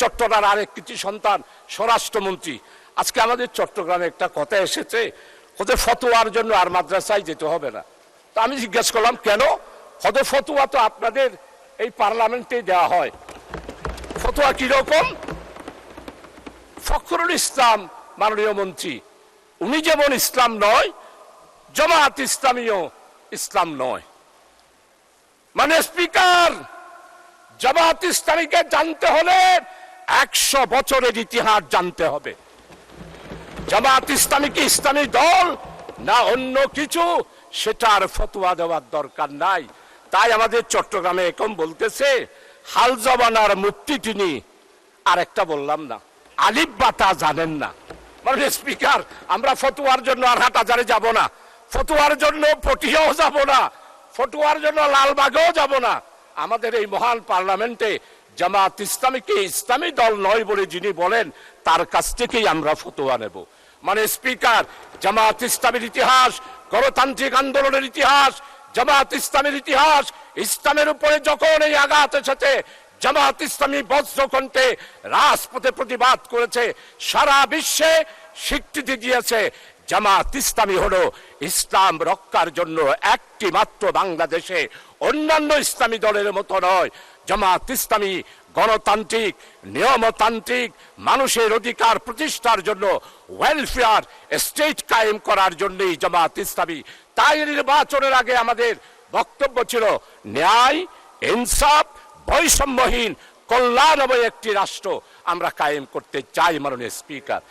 চট্টগ্রামের আরেক কৃতি সন্তান স্বরাষ্ট্রমন্ত্রী। আজকে আমাদের চট্টগ্রামে একটা কথা এসেছে, ওদের ফতোয়ার জন্য আর মাদ্রাসায় যেতে হবে না। তো আমি জিজ্ঞেস করলাম কেন? ওদের ফতোয়া তো আপনাদের এই পার্লামেন্টে দেওয়া হয়। ফতোয়া কিরকম? ফখরুল ইসলাম মাননীয় মন্ত্রী, উনি যেমন ইসলাম নয়, জামাত ইসলামীও ইসলাম নয়। মানে স্পিকার, জামাত ইসলামীকে জানতে হলে 100 বছরের ইতিহাস জানতে হবে। জামাত ইসলামী কি ইসলামী দল না অন্য কিছু, সেটার ফতোয়া দেওয়ার দরকার নাই। তাই আমাদের চট্টগ্রামে এখন বলতেছে হাল জমানার মুফতি তিনি, আর একটা বললাম না, আলিফ বাতা জানেন না। মানে স্পিকার, আমরা ফতোয়ার জন্য আর হাটহাজারে যাব না, ফতোয়ার জন্য পটিয়াও যাব না, ফতোয়ার জন্য লালবাগেও যাব না। আমাদের এই মহান পার্লামেন্টে জামাত ইসলামীকে ইসলামী দল নয় বলে যিনি বলেন, তার কাছ থেকেই আমরা ফতোয়া নেব। মানে স্পিকার, জামাত ইসলামের ইতিহাস, গণতান্ত্রিক আন্দোলনের ইতিহাস, জামাত ইসলামের ইতিহাস, ইসলামের উপরে যখন এই আঘাত এসেছে, জামাত ইসলামী বজ্রকণ্ঠে রাজপথে প্রতিবাদ করেছে, সারা বিশ্বে স্বীকৃতি দিয়েছে। জামাত ইসলামী হলো ইসলাম রক্ষার জন্য একটি মাত্র বাংলাদেশে, অন্যান্য ইসলামী দলের মতো নয়। জামাত ইসলামী গণতান্ত্রিক, নিয়মতান্ত্রিক, মানুষের অধিকার প্রতিষ্ঠার জন্য, ওয়েলফেয়ার স্টেট কায়েম করার জন্যই জামাত ইসলামী। তাই নির্বাচনের আগে আমাদের বক্তব্য ছিল ন্যায়, ইনসাফ, বৈষম্যহীন, কল্যাণময় একটি রাষ্ট্র আমরা কায়েম করতে চাই। মাননীয় স্পিকার,